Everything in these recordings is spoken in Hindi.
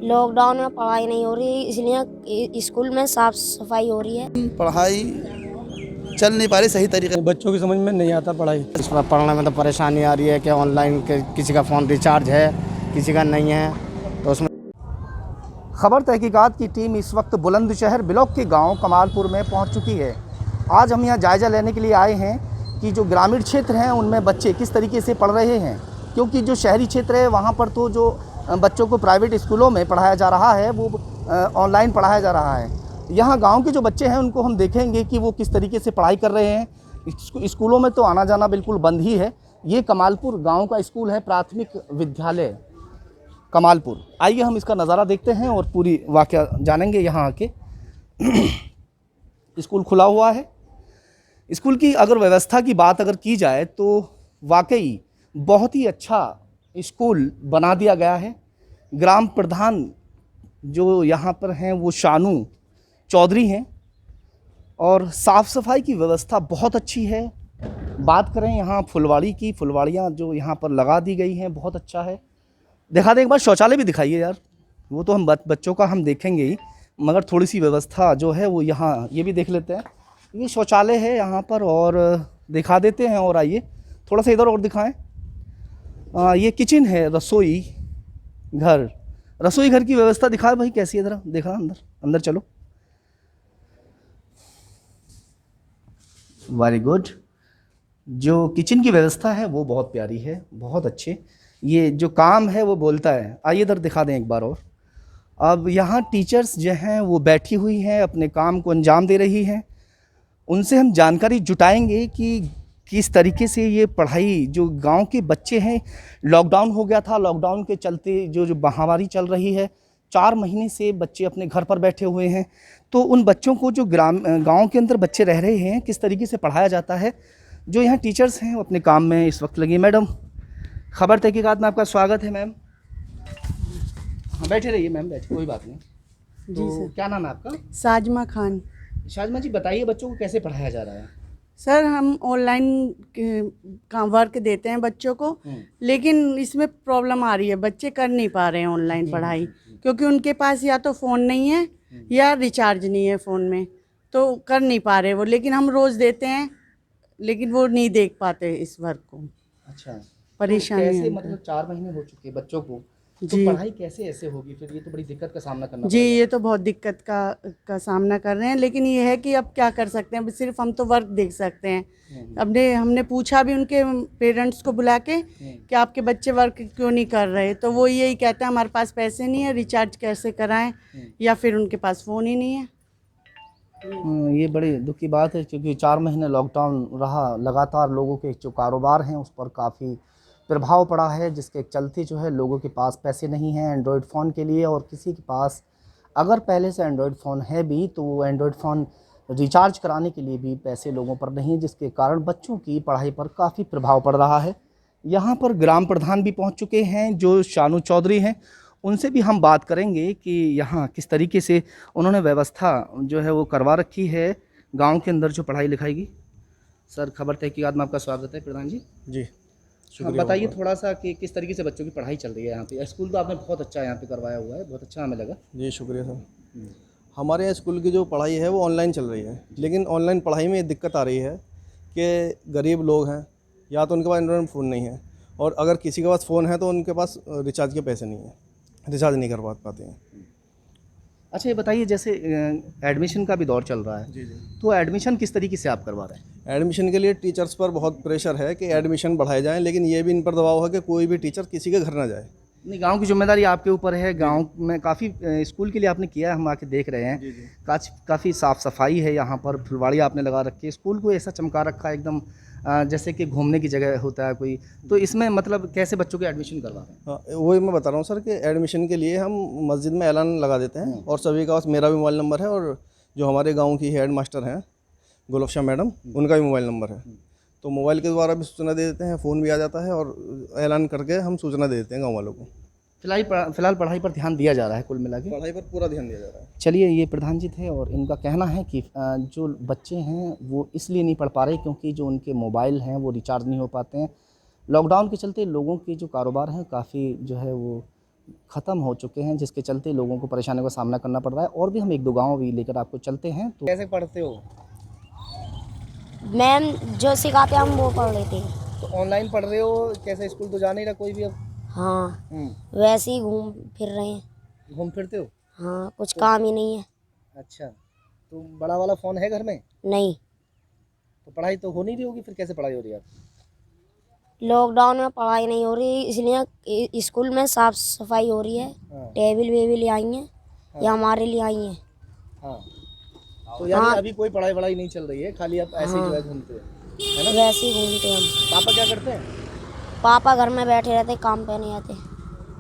लॉकडाउन में पढ़ाई नहीं हो रही, इसलिए स्कूल में साफ सफाई हो रही है। पढ़ाई चल नहीं पा रही सही तरीके से। बच्चों की समझ में नहीं आता पढ़ाई। इसमें पढ़ने में तो परेशानी आ रही है कि ऑनलाइन किसी का फ़ोन रिचार्ज है, किसी का नहीं है, तो उसमें। खबर तहकीकात की टीम इस वक्त बुलंदशहर ब्लॉक के गांव कमालपुर में पहुंच चुकी है। आज हम यहां जायज़ा लेने के लिए आए हैं कि जो ग्रामीण क्षेत्र हैं उनमें बच्चे किस तरीके से पढ़ रहे हैं, क्योंकि जो शहरी क्षेत्र है वहां पर तो जो बच्चों को प्राइवेट स्कूलों में पढ़ाया जा रहा है वो ऑनलाइन पढ़ाया जा रहा है। यहाँ गांव के जो बच्चे हैं उनको हम देखेंगे कि वो किस तरीके से पढ़ाई कर रहे हैं। स्कूलों में तो आना जाना बिल्कुल बंद ही है। ये कमालपुर गांव का स्कूल है, प्राथमिक विद्यालय कमालपुर। आइए हम इसका नज़ारा देखते हैं और पूरी वाक़या जानेंगे यहाँ आके। स्कूल खुला हुआ है। स्कूल की अगर व्यवस्था की बात अगर की जाए तो वाकई बहुत ही अच्छा स्कूल बना दिया गया है। ग्राम प्रधान जो यहाँ पर हैं वो शानू चौधरी हैं और साफ़ सफाई की व्यवस्था बहुत अच्छी है। बात करें यहाँ फुलवाड़ी की, फुलवाड़ियाँ जो यहाँ पर लगा दी गई हैं बहुत अच्छा है। दिखा दें एक बार, शौचालय भी दिखाइए यार। वो तो हम बच्चों का हम देखेंगे ही, मगर थोड़ी सी व्यवस्था जो है वो यहाँ ये भी देख लेते हैं। ये शौचालय है यहाँ पर और दिखा देते हैं। और आइए थोड़ा सा इधर और दिखाएं। ये किचन है, रसोई घर की व्यवस्था दिखाए भाई कैसी है, ज़रा देखा अंदर चलो। Very good. जो किचन की व्यवस्था है वो बहुत प्यारी है, बहुत अच्छे। ये जो काम है वो बोलता है। आइए इधर दिखा दें एक बार और। अब यहाँ टीचर्स जो हैं वो बैठी हुई हैं, अपने काम को अंजाम दे रही हैं। उनसे हम जानकारी जुटाएंगे कि किस तरीके से ये पढ़ाई, जो गांव के बच्चे हैं, लॉकडाउन हो गया था, लॉकडाउन के चलते जो महामारी चल रही है, 4 महीने से बच्चे अपने घर पर बैठे हुए हैं। तो उन बच्चों को जो गांव के अंदर बच्चे रह रहे हैं किस तरीके से पढ़ाया जाता है। जो यहाँ टीचर्स हैं वो अपने काम में इस वक्त लगे। मैडम, खबर तहकीकात में आपका स्वागत है मैम। हाँ बैठे रहिए मैम, बैठे, कोई बात नहीं। तो जी सर। क्या नाम है आपका? साजमा खान। शाजमा जी बताइए बच्चों को कैसे पढ़ाया जा रहा है? सर हम ऑनलाइन काम वर्क देते हैं बच्चों को, लेकिन इसमें प्रॉब्लम आ रही है, बच्चे कर नहीं पा रहे हैं ऑनलाइन पढ़ाई, क्योंकि उनके पास या तो फ़ोन नहीं है या रिचार्ज नहीं है फ़ोन में, तो कर नहीं पा रहे वो। लेकिन हम रोज़ देते हैं, लेकिन वो नहीं देख पाते इस वर्क को। अच्छा, परेशानी तो कैसे, है। मतलब 4 महीने हो चुके बच्चों को, तो जी। पढ़ाई कैसे ऐसे होगी फिर? ये तो बड़ी दिक्कत का सामना करना जी, पड़ेगा। ये तो बहुत दिक्कत का सामना कर रहे हैं, लेकिन ये है कि अब क्या कर सकते हैं, सिर्फ हम तो वर्क देख सकते हैं। हमने पूछा भी उनके पेरेंट्स को बुला के कि आपके बच्चे वर्क क्यों नहीं कर रहे, तो वो यही कहते हैं हमारे पास पैसे नहीं है, रिचार्ज कैसे कराएं, या फिर उनके पास फ़ोन ही नहीं है। ये बड़ी दुख की बात है, क्योंकि 4 महीने लॉकडाउन रहा, लगातार लोगों के जो कारोबार हैं उस पर काफ़ी प्रभाव पड़ा है, जिसके चलते जो है लोगों के पास पैसे नहीं हैं एंड्रॉयड फ़ोन के लिए। और किसी के पास अगर पहले से एंड्रॉयड फ़ोन है भी तो वो एंड्रॉयड फ़ोन रिचार्ज कराने के लिए भी पैसे लोगों पर नहीं, जिसके कारण बच्चों की पढ़ाई पर काफ़ी प्रभाव पड़ रहा है। यहाँ पर ग्राम प्रधान भी पहुँच चुके हैं जो शानू चौधरी हैं। उनसे भी हम बात करेंगे कि यहाँ किस तरीके से उन्होंने व्यवस्था जो है वो करवा रखी है गांव के अंदर जो पढ़ाई लिखाई की। सर, खबर तहकीकात में आपका स्वागत है प्रधान जी। जी हाँ, बताइए थोड़ा सा कि किस तरीके से बच्चों की पढ़ाई चल रही है यहाँ पे। स्कूल तो आपने बहुत अच्छा यहाँ पे करवाया हुआ है, बहुत अच्छा हमें लगा। जी शुक्रिया सर। हमारे यहाँ स्कूल की जो पढ़ाई है वो ऑनलाइन चल रही है, लेकिन ऑनलाइन पढ़ाई में दिक्कत आ रही है कि गरीब लोग हैं, या तो उनके पास एंड्रॉइड फ़ोन नहीं है, और अगर किसी के पास फ़ोन है तो उनके पास रिचार्ज के पैसे नहीं है, रिचार्ज नहीं करवा पाते हैं। अच्छा, ये बताइए जैसे एडमिशन का भी दौर चल रहा है, जी। तो एडमिशन किस तरीके से आप करवा रहे हैं? एडमिशन के लिए टीचर्स पर बहुत प्रेशर है कि एडमिशन बढ़ाए जाएँ, लेकिन ये भी इन पर दबाव है कि कोई भी टीचर किसी के घर ना जाए। नहीं, गांव की जिम्मेदारी आपके ऊपर है। गांव में काफ़ी स्कूल के लिए आपने किया है, हम आके देख रहे हैं। काफ़ी साफ़ सफाई है यहाँ पर, फुलवाड़ी आपने लगा रखी है, स्कूल को ऐसा चमका रखा है एकदम जैसे कि घूमने की जगह होता है कोई। तो इसमें मतलब कैसे बच्चों के एडमिशन करवा रहे हैं? हाँ, वही मैं बता रहा हूँ सर कि एडमिशन के लिए हम मस्जिद में ऐलान लगा देते हैं, और सभी का पास मेरा भी मोबाइल नंबर है, और जो हमारे गांव की हेड मास्टर हैं गुलफ्शा मैडम, उनका भी मोबाइल नंबर है। तो मोबाइल के द्वारा भी सूचना दे देते हैं, फ़ोन भी आ जाता है, और ऐलान करके हम सूचना दे देते हैं गाँव वालों को। फिलहाल पढ़ाई पर ध्यान दिया जा रहा है कुल मिला के? पढ़ाई पर पूरा ध्यान दिया जा रहा है। चलिए, ये प्रधान जी थे और इनका कहना है कि जो बच्चे हैं वो इसलिए नहीं पढ़ पा रहे क्योंकि जो उनके मोबाइल हैं वो रिचार्ज नहीं हो पाते हैं। लॉकडाउन के चलते लोगों के जो कारोबार हैं काफ़ी जो है वो ख़त्म हो चुके हैं, जिसके चलते लोगों को परेशानियों का सामना करना पड़ रहा है। और भी हम 1-2 गाँव भी लेकर आपको चलते हैं। तो कैसे पढ़ते हो? मैम जो सिखाते हैं हम वो पढ़ लेते हैं। तो ऑनलाइन पढ़ रहे हो, कैसे स्कूल तो जा नहीं रहा कोई भी अब? हाँ, वैसे ही घूम फिर रहे हैं। घूम फिरते हो? हाँ, कुछ काम ही नहीं है। अच्छा, तो बड़ा वाला फ़ोन है घर में? नहीं, तो पढ़ाई तो हो नहीं रही होगी, फिर कैसे पढ़ाई हो रही है आपकी? लॉकडाउन में पढ़ाई नहीं हो रही, इसलिए स्कूल में साफ सफाई हो रही है। हाँ। टेबल वेबल आई हैं, या हमारे लिए आई हैं। हाँ, तो यानी अभी कोई पढ़ाई वढ़ाई नहीं चल रही है, खाली आप ऐसे ही जो है घूमते हो, है ना? वैसे ही घूमते हैं हम। पापा क्या करते हैं? पापा घर में बैठे रहते, काम पे नहीं आते।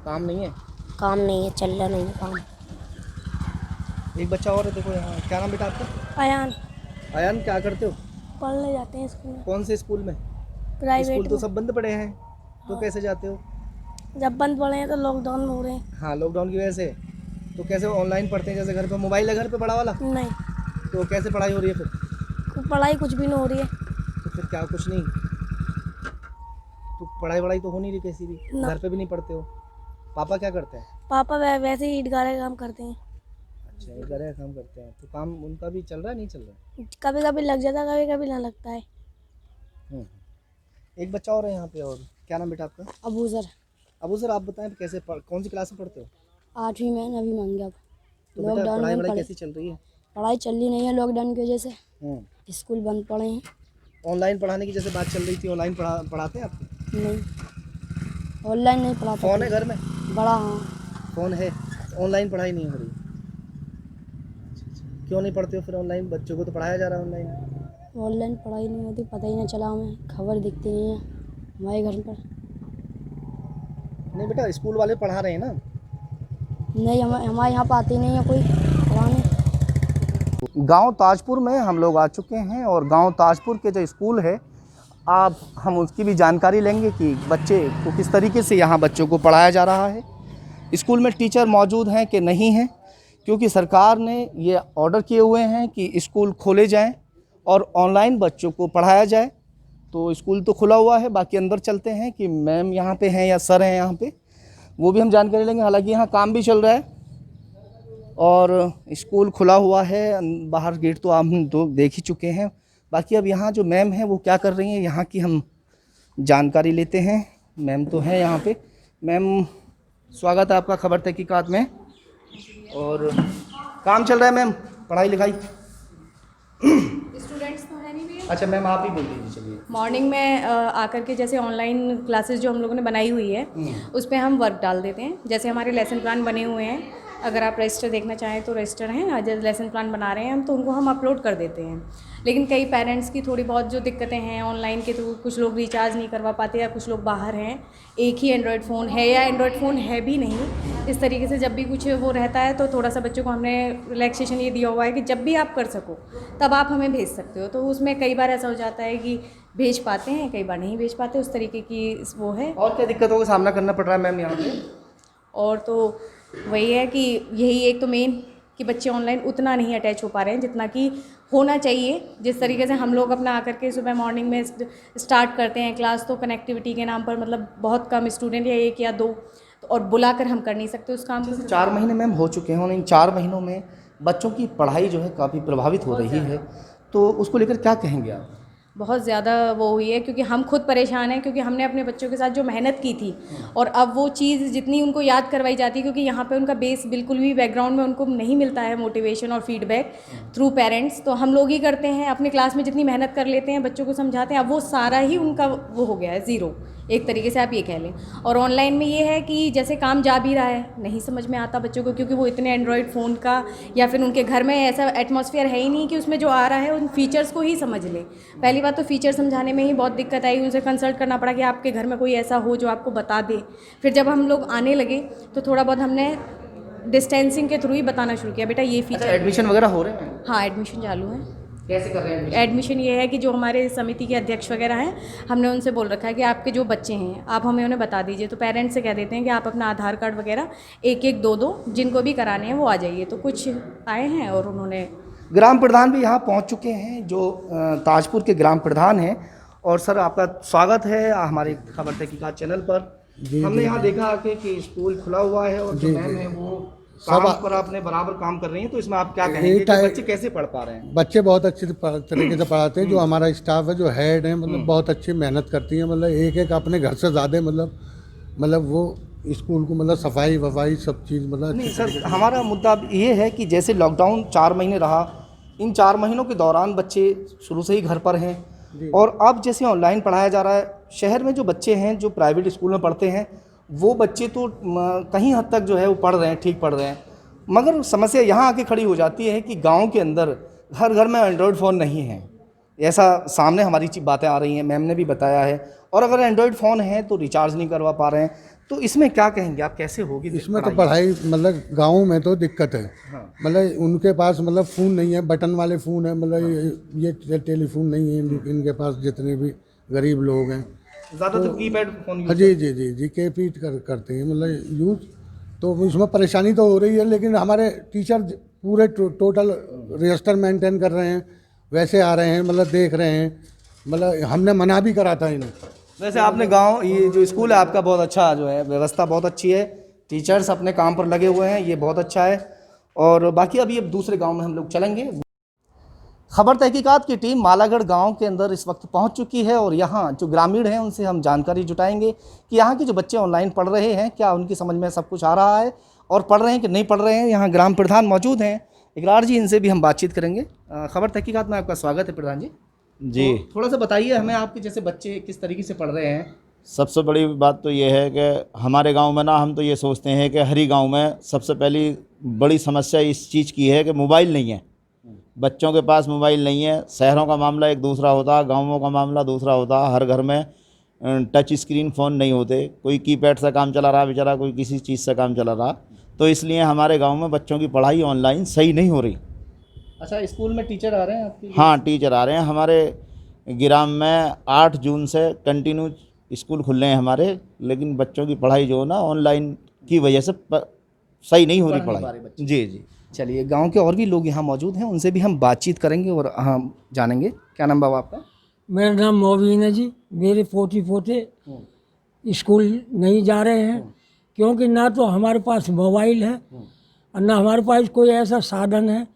काम नहीं है? काम नहीं है, चल रहा नहीं है काम। एक बच्चा और है, देखो यहाँ। क्या नाम बेटा आपका? अयान, अयान, क्या करते हो? पढ़ने जाते हैं स्कूल में, कौन से स्कूल में? प्राइवेट स्कूल तो में। सब बंद पड़े हैं, तो कैसे जाते हो? जब बंद पड़े हैं तो लॉकडाउन में हो रहे हैं। हाँ, लॉकडाउन की वजह से। तो कैसे ऑनलाइन पढ़ते हैं? जैसे घर पे मोबाइल है, घर पे बड़ा वाला, नहीं, तो कैसे पढ़ाई हो रही है फिर? पढ़ाई कुछ भी नहीं हो रही है। तो फिर क्या, कुछ नहीं? तो पढ़ाई वढ़ाई तो हो नहीं रही कैसी भी, घर पे भी नहीं पढ़ते हो? पापा क्या करते हैं? पापा वैसे ही ईटगारे का काम करते हैं। अच्छा, एक घर का काम करते हैं, तो काम उनका भी चल रहा है, नहीं चल रहा है? कभी कभी लग जाता है, कभी कभी ना लगता है। एक बच्चा और है यहाँ पे। और क्या नाम बेटा आपका? अबू सर आप बताएं कैसे कौन सी क्लास में पढ़ते हो? 8वीं में, नवी मांगे अब। तो बेटा लॉकडाउन पढ़ाई में वढ़ाई कैसी चल रही है? पढ़ाई चल रही नहीं है लॉकडाउन की वजह से, स्कूल बंद पड़े हैं। ऑनलाइन पढ़ाने की जैसे बात चल रही थी, ऑनलाइन पढ़ाते हैं आपको? नहीं, ऑनलाइन नहीं पढ़ाते। फ़ोन है घर में? बड़ा, हाँ। फ़ोन है, ऑनलाइन पढ़ाई नहीं हो रही? क्यों नहीं पढ़ते हो फिर ऑनलाइन? बच्चों को तो पढ़ाया जा रहा है ऑनलाइन। ऑनलाइन पढ़ाई नहीं होती, पता ही नहीं चला हमें, खबर दिखती नहीं है हमारे घर पर। नहीं बेटा, स्कूल वाले पढ़ा रहे हैं ना? नहीं, हमारे यहाँ पर आती नहीं है कोई पढ़ाने। गांव ताजपुर में हम लोग आ चुके हैं, और गांव ताजपुर के जो स्कूल है, हम उसकी भी जानकारी लेंगे कि बच्चे को किस तरीके से यहाँ बच्चों को पढ़ाया जा रहा है। स्कूल में टीचर मौजूद हैं कि नहीं हैं, क्योंकि सरकार ने ये ऑर्डर किए हुए हैं कि स्कूल खोले जाएं और ऑनलाइन बच्चों को पढ़ाया जाए। तो स्कूल तो खुला हुआ है, बाकी अंदर चलते हैं कि मैम यहाँ पे हैं या सर हैं यहाँ पे, वो भी हम जानकारी लेंगे। हालांकि यहाँ काम भी चल रहा है और स्कूल खुला हुआ है, बाहर गेट तो हम तो देख ही चुके हैं। बाकी अब यहाँ जो मैम हैं वो क्या कर रही हैं, यहाँ की हम जानकारी लेते हैं। मैम तो हैं यहाँ पे। मैम, स्वागत है आपका खबर तहकीकात में। और काम चल रहा है मैम, पढ़ाई लिखाई? स्टूडेंट्स तो है नहीं भैया। अच्छा मैम, आप ही बोल दीजिए। चलिए। मॉर्निंग में आकर के जैसे ऑनलाइन क्लासेस जो हम लोगों ने बनाई हुई है उस पर हम वर्क डाल देते हैं। जैसे हमारे लेसन प्लान बने हुए हैं, अगर आप रजिस्टर देखना चाहें तो रजिस्टर हैं, जैसे लेसन प्लान बना रहे हैं हम, तो उनको हम अपलोड कर देते हैं। लेकिन कई पेरेंट्स की थोड़ी बहुत जो दिक्कतें हैं ऑनलाइन के थ्रू, कुछ लोग रिचार्ज नहीं करवा पाते या कुछ लोग बाहर हैं, एक ही एंड्रॉयड फ़ोन है या एंड्रॉयड फ़ोन है भी नहीं, इस तरीके से जब भी कुछ वो रहता है तो थोड़ा सा बच्चों को हमने रिलैक्सेशन ये दिया हुआ है कि जब भी आप कर सको तब आप हमें भेज सकते हो। तो उसमें कई बार ऐसा हो जाता है कि भेज पाते हैं, कई बार नहीं भेज पाते, उस तरीके की वो है। और क्या दिक्कतों का सामना करना पड़ रहा है मैम यहाँ पे? और तो वही है कि यही एक तो मेन कि बच्चे ऑनलाइन उतना नहीं अटैच हो पा रहे हैं जितना कि होना चाहिए। जिस तरीके से हम लोग अपना आकर के सुबह मॉर्निंग में स्टार्ट करते हैं क्लास, तो कनेक्टिविटी के नाम पर मतलब बहुत कम स्टूडेंट या 1 या 2, और बुलाकर हम कर नहीं सकते उस काम को। 4 महीने मैम हो चुके हैं, और इन 4 महीनों में बच्चों की पढ़ाई जो है काफ़ी प्रभावित हो रही है, तो उसको लेकर क्या कहेंगे आप? बहुत ज़्यादा वो हुई है, क्योंकि हम खुद परेशान हैं, क्योंकि हमने अपने बच्चों के साथ जो मेहनत की थी और अब वो चीज़ जितनी उनको याद करवाई जाती है, क्योंकि यहाँ पे उनका बेस बिल्कुल भी बैकग्राउंड में उनको नहीं मिलता है मोटिवेशन और फीडबैक थ्रू पेरेंट्स, तो हम लोग ही करते हैं। अपने क्लास में जितनी मेहनत कर लेते हैं, बच्चों को समझाते हैं, अब वो सारा ही उनका वो हो गया है ज़ीरो, एक तरीके से आप ये कह लें। और ऑनलाइन में ये है कि जैसे काम जा भी रहा है, नहीं समझ में आता बच्चों को, क्योंकि वो इतने एंड्रॉयड फ़ोन का या फिर उनके घर में ऐसा एटमॉस्फेयर है ही नहीं कि उसमें जो आ रहा है उन फीचर्स को ही समझ लें। पहली बात तो फीचर समझाने में ही बहुत दिक्कत आई, उनसे कंसल्ट करना पड़ा कि आपके घर में कोई ऐसा हो जो आपको बता दे। फिर जब हम लोग आने लगे तो थोड़ा बहुत हमने डिस्टेंसिंग के थ्रू ही बताना शुरू किया, बेटा ये फीचर। एडमिशन वगैरह हो रहे हैं? हाँ, एडमिशन चालू है। कैसे कर रहे हैं एडमिशन ये है कि जो हमारे समिति के अध्यक्ष वगैरह हैं, हमने उनसे बोल रखा है कि आपके जो बच्चे हैं आप हमें उन्हें बता दीजिए। तो पेरेंट्स से कह देते हैं कि आप अपना आधार कार्ड वगैरह 1-1, 2-2 जिनको भी कराने हैं वो आ जाइए। तो कुछ आए हैं और उन्होंने। ग्राम प्रधान भी यहाँ पहुँच चुके हैं, जो ताजपुर के ग्राम प्रधान हैं। और सर, आपका स्वागत है हमारे खबर तहकीकात चैनल पर। हमने यहाँ देखा आके कि स्कूल खुला हुआ है और जो मैम है वो काम पर अपने बराबर काम कर रही हैं, तो इसमें आप क्या कहेंगे कि बच्चे कैसे पढ़ पा रहे हैं? बच्चे बहुत अच्छे तरीके से पढ़ाते हैं। जो हमारा स्टाफ है, जो हेड है, मतलब बहुत अच्छी मेहनत करती है। मतलब एक अपने घर से ज़्यादा मतलब वो स्कूल को मतलब सफाई वफाई सब चीज़ मतलब नहीं सर, हमारा मुद्दा अब ये है कि जैसे लॉकडाउन 4 महीने रहा, इन 4 महीनों के दौरान बच्चे शुरू से ही घर पर हैं और अब जैसे ऑनलाइन पढ़ाया जा रहा है, शहर में जो बच्चे हैं जो प्राइवेट स्कूल में पढ़ते हैं वो बच्चे तो कहीं हद तक जो है वो पढ़ रहे हैं, ठीक पढ़ रहे हैं, मगर समस्या यहाँ आके खड़ी हो जाती है कि गांव के अंदर हर घर में एंड्रॉयड फ़ोन नहीं है। ऐसा सामने हमारी बातें आ रही हैं, मैम ने भी बताया है, और अगर एंड्रॉयड फ़ोन है तो रिचार्ज नहीं करवा पा रहे हैं, तो इसमें क्या कहेंगे आप, कैसे होगी इसमें? तो पढ़ाई मतलब गाँव में तो दिक्कत है। मतलब उनके पास मतलब फ़ोन नहीं है, बटन वाले फ़ोन है, मतलब ये टेलीफोन नहीं है इनके पास, जितने भी गरीब लोग हैं ज़्यादातर कीपैड फ़ोन यूज़ जी कीपैड करते हैं मतलब यूज़। तो इसमें परेशानी तो हो रही है, लेकिन हमारे टीचर पूरे टोटल रजिस्टर मेंटेन कर रहे हैं, वैसे आ रहे हैं, मतलब देख रहे हैं। मतलब हमने मना भी करा था इन्हें। वैसे आपने गांव, ये जो स्कूल है आपका बहुत अच्छा जो है, व्यवस्था बहुत अच्छी है, टीचर्स अपने काम पर लगे हुए हैं, ये बहुत अच्छा है। और बाकी अभी अब दूसरे गांव में हम लोग चलेंगे। खबर तहकीकात की टीम मालागढ़ गांव के अंदर इस वक्त पहुंच चुकी है और यहाँ जो ग्रामीण हैं उनसे हम जानकारी जुटाएंगे कि यहाँ के जो बच्चे ऑनलाइन पढ़ रहे हैं क्या उनकी समझ में सब कुछ आ रहा है और पढ़ रहे हैं कि नहीं पढ़ रहे हैं। यहाँ ग्राम प्रधान मौजूद हैं इकरार जी, इनसे भी हम बातचीत करेंगे। खबर तहकीकात में आपका स्वागत है प्रधान जी। जी, तो थोड़ा सा बताइए हमें, आपके जैसे बच्चे किस तरीके से पढ़ रहे हैं? सबसे बड़ी बात तो ये है कि हमारे गांव में ना, हम तो ये सोचते हैं कि हर ही गांव में सबसे पहली बड़ी समस्या इस चीज़ की है कि मोबाइल नहीं है, बच्चों के पास मोबाइल नहीं है। शहरों का मामला एक दूसरा होता, गांवों का मामला दूसरा होता। हर घर में टच स्क्रीन फ़ोन नहीं होते, कोई कीपैड से काम चला रहा बेचारा, कोई किसी चीज़ से काम चला रहा। तो इसलिए हमारे गाँव में बच्चों की पढ़ाई ऑनलाइन सही नहीं हो रही। अच्छा, स्कूल में टीचर आ रहे हैं आपके? हाँ, टीचर आ रहे हैं। हमारे ग्राम में 8 जून से कंटिन्यू स्कूल खुल रहे हैं हमारे, लेकिन बच्चों की पढ़ाई जो है ना ऑनलाइन की वजह से सही नहीं हो रही पढ़ाई। जी जी। चलिए, गांव के और भी लोग यहाँ मौजूद हैं, उनसे भी हम बातचीत करेंगे और हम जानेंगे। क्या नाम बाबा आपका? मेरा नाम मोबीन है जी। मेरे पोते स्कूल नहीं जा रहे हैं क्योंकि ना तो हमारे पास मोबाइल है और ना हमारे पास कोई ऐसा साधन है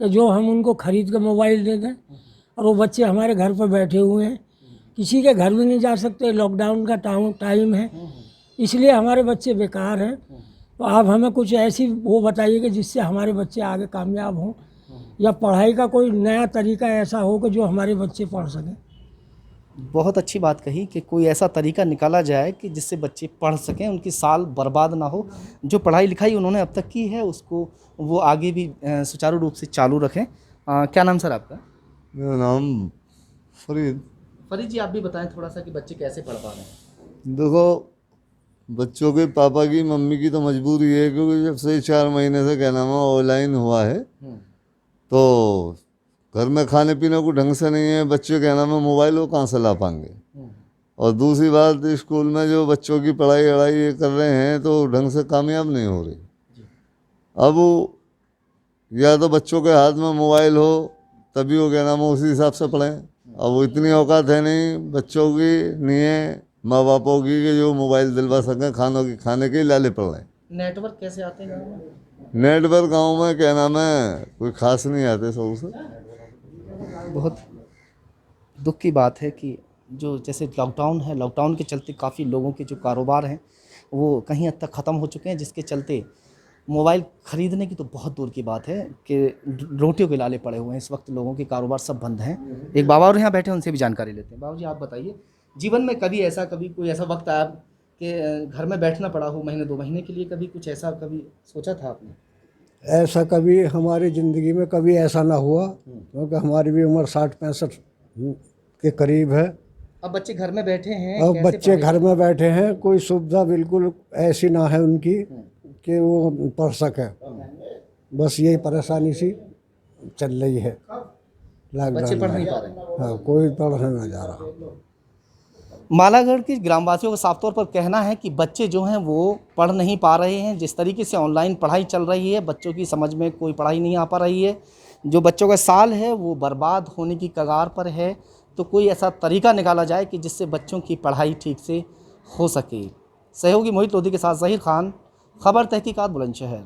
कि जो हम उनको ख़रीद कर मोबाइल दे दें। और वो बच्चे हमारे घर पर बैठे हुए हैं, किसी के घर भी नहीं जा सकते, लॉकडाउन का टाइम है, इसलिए हमारे बच्चे बेकार हैं। तो आप हमें कुछ ऐसी वो बताइए कि जिससे हमारे बच्चे आगे कामयाब हों, या पढ़ाई का कोई नया तरीका ऐसा हो कि जो हमारे बच्चे पढ़ सकें। बहुत अच्छी बात कही कि कोई ऐसा तरीका निकाला जाए कि जिससे बच्चे पढ़ सकें, उनकी साल बर्बाद ना हो। जो पढ़ाई लिखाई उन्होंने अब तक की है उसको वो आगे भी सुचारू रूप से चालू रखें। क्या नाम सर आपका? मेरा नाम फरीद। फरीद जी, आप भी बताएं थोड़ा सा कि बच्चे कैसे पढ़ पा रहे हैं? देखो, बच्चों के पापा की मम्मी की तो मजबूरी है, क्योंकि जब से 4 महीने से क्या नाम है ऑनलाइन हुआ है, तो घर में खाने पीने को ढंग से नहीं है, बच्चे क्या नाम है मोबाइल वो कहाँ से ला पाएंगे। और दूसरी बात, स्कूल में जो बच्चों की पढ़ाई ये कर रहे हैं तो ढंग से कामयाब नहीं हो रही। अब वो या तो बच्चों के हाथ में मोबाइल हो तभी वो क्या नाम है उसी हिसाब से पढ़ें। अब वो इतनी औकात है नहीं बच्चों की, नहीं है माँ बापों की, कि जो मोबाइल दिलवा सकें खाने के लाले पड़ रहे हैं। नेटवर्क कैसे आते हैं गाँव में? नेटवर्क गाँव में क्या नाम है कोई खास नहीं आते सब से। बहुत दुख की बात है कि जो जैसे लॉकडाउन है, लॉकडाउन के चलते काफ़ी लोगों के जो कारोबार हैं वो कहीं हद तक ख़त्म हो चुके हैं, जिसके चलते मोबाइल ख़रीदने की तो बहुत दूर की बात है कि रोटियों के लाले पड़े हुए हैं। इस वक्त लोगों के कारोबार सब बंद हैं। एक बाबा और यहाँ बैठे हैं, उनसे भी जानकारी लेते हैं। बाबू जी, आप बताइए, जीवन में कभी कोई ऐसा वक्त आया कि घर में बैठना पड़ा हो महीने 2 महीने के लिए, कभी कुछ ऐसा कभी सोचा था आपने? ऐसा कभी हमारी ज़िंदगी में कभी ऐसा ना हुआ, क्योंकि हमारी भी उम्र 60-65 के करीब है। अब बच्चे घर में बैठे हैं, अब बच्चे घर में बैठे हैं, कोई सुविधा बिल्कुल ऐसी ना है उनकी कि वो पढ़ सके। बस यही परेशानी सी चल रही है। बच्चे पढ़ नहीं पा रहे। हाँ, कोई पढ़ने ना जा रहा। मालागढ़ के ग्रामवासियों का साफ तौर पर कहना है कि बच्चे जो हैं वो पढ़ नहीं पा रहे हैं। जिस तरीके से ऑनलाइन पढ़ाई चल रही है, बच्चों की समझ में कोई पढ़ाई नहीं आ पा रही है। जो बच्चों का साल है वो बर्बाद होने की कगार पर है। तो कोई ऐसा तरीका निकाला जाए कि जिससे बच्चों की पढ़ाई ठीक से हो सके। सहयोगी मोहित लोधी के साथ ज़हीर खान, खबर तहकीकात बुलंदशहर।